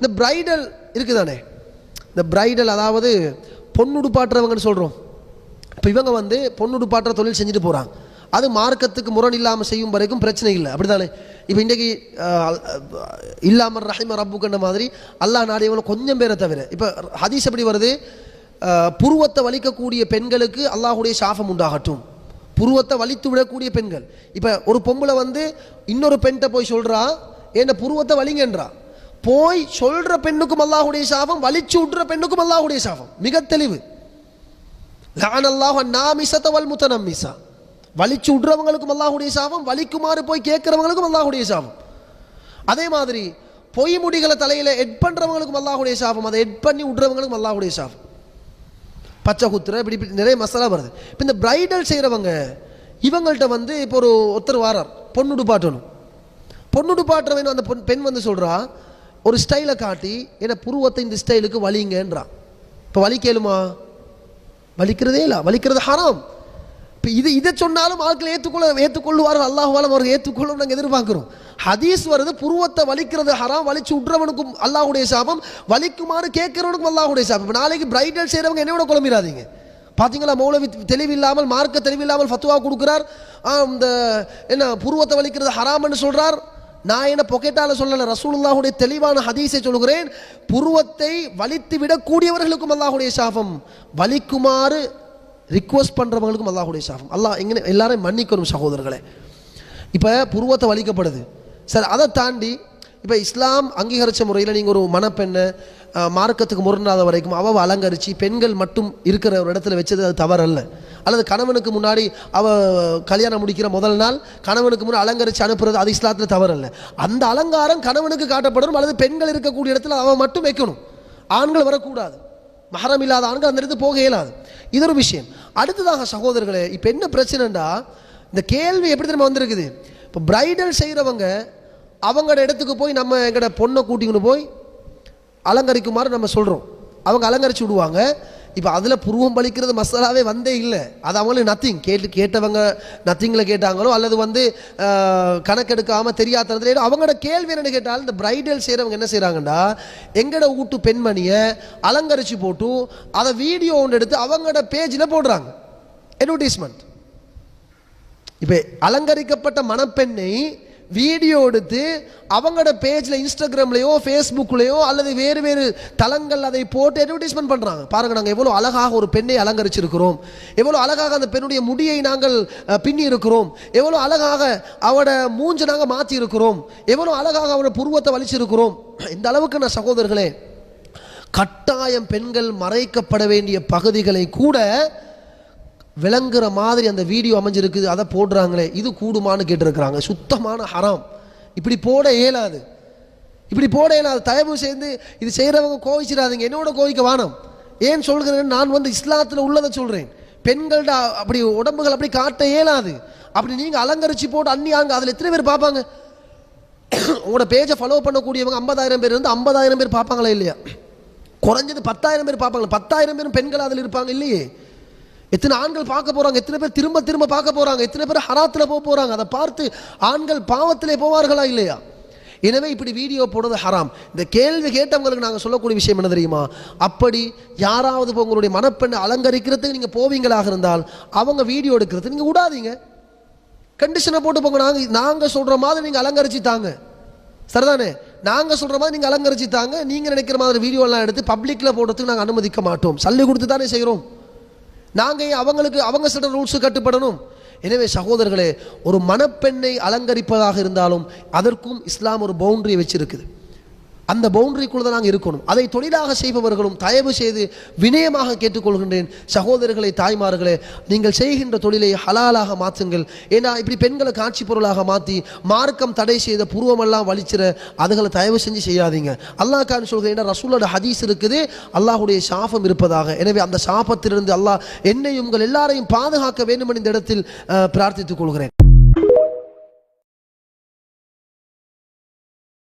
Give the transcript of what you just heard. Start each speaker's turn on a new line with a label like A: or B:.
A: இந்த பிரைடல் இருக்குதானே, இந்த பிரைடல் அதாவது பொண்ணுடுப்பாட்டுறவங்கன்னு சொல்கிறோம். இப்போ இவங்க வந்து பொண்ணுடுப்பாட்டுற தொழில் செஞ்சுட்டு போகிறாங்க. அது மார்க்கத்துக்கு முரண் இல்லாமல் செய்யும் வரைக்கும் பிரச்சனை இல்லை, அப்படி தானே? இப்போ இன்றைக்கி இல்லாமல் ரஹிம ரப்புக்குன்ற மாதிரி அல்லாஹ் நாடியவங்களும் கொஞ்சம் பேரை தவிர, இப்போ ஹதீஸ் எப்படி வருது, புருவத்தை வலிக்கக்கூடிய பெண்களுக்கு அல்லாஹுடைய சாபம் உண்டாகட்டும். புருவத்தை வலித்து விடக்கூடிய பெண்கள், இப்போ ஒரு பொம்பளை வந்து இன்னொரு பெண்கிட்ட போய் சொல்கிறா என்ன புருவத்தை வலிங்கன்றா, போய் சொல்கிற பெண்ணுக்கும் அல்லாஹுடைய சாபம், வலிச்சு விட்ற பெண்ணுக்கும் அல்லாஹுடைய சாபம். மிக தெளிவு. லஅனல்லாஹு அன்னாமிஸத வல் முத்தனம்மிஸா, வலிச்சு விட்றவங்களுக்கும் அல்லாஹுடைய சாபம், வலிக்குமாறு போய் கேட்குறவங்களுக்கும் அல்லாஹுடைய சாபம். அதே மாதிரி பொய் முடிகளை தலையில் எட் பண்ணுறவங்களுக்கும் அல்லாஹுடைய சாபம், அதை எட் பண்ணி விட்றவங்களுக்கும் அல்லாஹுடைய சாபம். பச்சை குத்துற இப்படி நிறைய மசாலா வருது. இப்போ இந்த பிரைடல் செய்கிறவங்க இவங்கள்ட்ட வந்து இப்போ ஒருத்தர் வாரார், பொண்ணுடுப்பாட்டணும். பொண்ணுடுப்பாட்டுறவன் அந்த பெண் வந்து சொல்கிறா, ஒரு ஸ்டைலை காட்டி என்ன புருவத்தை இந்த ஸ்டைலுக்கு வலிங்கன்றா. இப்போ வலிக்கலுமா? வலிக்கிறதே இல்லை, வலிக்கிறது ஹராம். இப்போ இதை சொன்னாலும் ஆட்கள் ஏற்றுக்கொள்வார்கள், அல்லாஹ்வால அவர்கள் ஏற்றுக்கொள்ளும் நாங்கள் எதிர்பார்க்குறோம். ஹதீஸ் வருது, புருவத்தை வலிக்கிறது ஹராம், வலிச்சு விட்றவனுக்கும் அல்லாஹுடைய சாபம், வலிக்குமாறு கேட்கிறவனுக்கும் அல்லாஹுடைய சாபம். இப்போ நாளைக்கு பிரைடல் செய்கிறவங்க என்னோட குழம்பிடாதீங்க. பார்த்தீங்களா, மௌலவி தெளிவில்லாமல் மார்க்க தெளிவில்லாமல் ஃபத்வா கொடுக்குறார், இந்த என்ன புருவத்தை வலிக்கிறது ஹராம்னு சொல்கிறார். நான் என்ன பொக்கெட்டால் சொல்லலை, ரசூலுல்லாஹுடைய தெளிவான ஹதீஸை சொல்கிறேன். புருவத்தை வலித்து விடக்கூடியவர்களுக்கும் அல்லாஹுடைய சாபம், வலிக்குமாறு ரிக்வஸ்ட் பண்ணுறவங்களுக்கும் அல்லாஹுடைய சாபம். அல்லாஹ் எங்கே எல்லாரையும் மன்னிக்கணும் சகோதரர்களே. இப்போ புருவத்தை வலிக்கப்படுது சார், அதை தாண்டி இப்போ இஸ்லாம் அங்கீகரித்த முறையில் நீங்கள் ஒரு மணப்பெண்ணை மார்க்கத்துக்கு முரணாத வரைக்கும் அவள் அலங்கரித்து பெண்கள் மட்டும் இருக்கிற ஒரு இடத்துல வச்சது அது தவறல்ல. அல்லது கணவனுக்கு முன்னாடி அவள் கல்யாணம் முடிக்கிற முதல் நாள் கணவனுக்கு முன்னாடி அலங்கரித்து அனுப்புறது அது இஸ்லாத்தில் தவறல்ல. அந்த அலங்காரம் கணவனுக்கு காட்டப்படணும், அல்லது பெண்கள் இருக்கக்கூடிய இடத்துல அவன் மட்டும் வைக்கணும், ஆண்கள் வரக்கூடாது. மஹரம் இல்லாத ஆண்கள் அந்த இடத்துக்கு போக இயலாது. இது ஒரு விஷயம். அடுத்ததாக சகோதரர்களே, இப்போ என்ன பிரச்சனைண்டா, இந்த கேள்வி எப்படி தெரியுமா வந்திருக்குது, இப்போ பிரைடல் செய்கிறவங்க அவங்களோட இடத்துக்கு போய் நம்ம எங்களோட பொண்ணை கூட்டிங்கன்னு போய் அலங்கரிக்குமாறு நம்ம சொல்கிறோம், அவங்க அலங்கரிச்சு விடுவாங்க. இப்போ அதில் புருவம் பலிக்கிறது மசாலாவே வந்தே இல்லை, அது அவங்களுக்கு நத்திங். கேட்டவங்க நத்திங்கில் கேட்டாங்களோ அல்லது வந்து கணக்கெடுக்காமல் தெரியாதது அவங்களோட கேள்வி என்னென்னு கேட்டால், இந்த பிரைடல் செய்கிறவங்க என்ன செய்கிறாங்கன்னா, எங்களோட வீட்டு பெண்மணியை அலங்கரித்து போட்டு அதை வீடியோ ஒன்று எடுத்து அவங்களோட பேஜில் போடுறாங்க, அட்வர்டைஸ்மெண்ட். இப்போ அலங்கரிக்கப்பட்ட மணப்பெண்ணை வீடியோ எடுத்து அவங்களோட பேஜில் இன்ஸ்டாகிராம்லையோ ஃபேஸ்புக்லையோ அல்லது வேறு வேறு தளங்கள் அதை போட்டு அட்வர்டைஸ்மெண்ட் பண்ணுறாங்க. பாருங்கள், நாங்கள் எவ்வளோ அழகாக ஒரு பெண்ணை அலங்கரிச்சிருக்கிறோம், எவ்வளோ அழகாக அந்த பெண்ணுடைய முடியை நாங்கள் பின்னி இருக்கிறோம், எவ்வளோ அழகாக அவட மூஞ்சை நாங்கள் மாற்றி இருக்கிறோம், எவ்வளோ அழகாக அவட புருவத்தை வலிச்சிருக்கிறோம். இந்த அளவுக்கு நான் சகோதரர்களே, கட்டாயம் பெண்கள் மறைக்கப்பட வேண்டிய பகுதிகளை கூட விளங்குற மாதிரி அந்த வீடியோ அமைஞ்சிருக்குது, அதை போடுறாங்களே, இது கூடுமான்னு கேட்டிருக்கிறாங்க. சுத்தமான ஹராம். இப்படி போட இயலாது, இப்படி போட இயலாது. தயவு செய்து இது செய்கிறவங்க கோவிச்சிடாதீங்க, என்னோட கோவிக்க வானம். ஏன் சொல்கிறேன், நான் வந்து இஸ்லாத்தில் உள்ளதை சொல்கிறேன். பெண்கள்ட அப்படி உடம்புகள் அப்படி காட்ட இயலாது. அப்படி நீங்கள் அலங்கரிச்சு போட்டு அந்நியாங்க அதில் எத்தனை பேர் பார்ப்பாங்க? உங்களோட பேஜை ஃபாலோ பண்ணக்கூடியவங்க 50,000 பேர் இருந்து 50,000 பேர் பார்ப்பாங்களா இல்லையா? குறைஞ்சது 10,000 பேர் பார்ப்பாங்க. 10,000 பேரும் பெண்கள் அதில் இருப்பாங்க இல்லையே? எத்தனை ஆண்கள் பார்க்க போறாங்க, எத்தனை பேர் திரும்ப திரும்ப பார்க்க போறாங்க, எத்தனை பேர் ஹராத்தில் போறாங்க. அதை பார்த்து ஆண்கள் பாவத்திலே போவார்களா இல்லையா? எனவே இப்படி வீடியோ போடுறது ஹராம். இந்த கேள்வி கேட்டவங்களுக்கு நாங்கள் சொல்லக்கூடிய விஷயம் என்ன தெரியுமா, அப்படி யாராவது உங்களுடைய மணப்பெண்ணை அலங்கரிக்கிறதுக்கு நீங்கள் போவீங்களாக இருந்தால் அவங்க வீடியோ எடுக்கிறது நீங்கள் விடாதீங்க, கண்டிஷனை போட்டு போங்க. நாங்கள் சொல்கிற மாதிரி நீங்கள் அலங்கரிச்சு தாங்க, சரிதானே? நாங்கள் சொல்கிற மாதிரி நீங்கள் அலங்கரிச்சு தாங்க. நீங்கள் நினைக்கிற மாதிரி வீடியோலாம் எடுத்து பப்ளிக்கில் போடுறதுக்கு நாங்கள் அனுமதிக்க மாட்டோம். சல்லி கொடுத்து தானே செய்கிறோம். நாங்கள் அவங்களுக்கு அவங்க சில ரூல்ஸு கட்டுப்படணும். எனவே சகோதரர்களே, ஒரு மணப்பெண்ணை அலங்கரிப்பதாக இருந்தாலும் அதற்கும் இஸ்லாம் ஒரு பவுண்டரியை வச்சிருக்குது. அந்த பவுண்டரிக்குள்ள தான் நாங்கள் இருக்கணும். அதை தொழிலாக செய்பவர்களும் தயவு செய்து வினயமாக கேட்டுக்கொள்கின்றேன், சகோதரர்களை தாய்மார்களே, நீங்கள் செய்கின்ற தொழிலை ஹலாலாக மாற்றுங்கள். ஏன்னா இப்படி பெண்களை காட்சி பொருளாக மாற்றி மார்க்கம் தடை செய்த பூர்வமெல்லாம் வலிச்சிட அதுகளை தயவு செஞ்சு செய்யாதீங்க. அல்லாஹ் கான் சொல்கிறேன், ஏன்னா ரசூலோட ஹதீஸ் இருக்குது, அல்லாஹுடைய சாபம் இருப்பதாக. எனவே அந்த சாபத்திலிருந்து அல்லாஹ் என்னையும் உங்கள் எல்லாரையும் பாதுகாக்க வேண்டும் என்ற இடத்தில் பிரார்த்தித்துக் கொள்கிறேன்.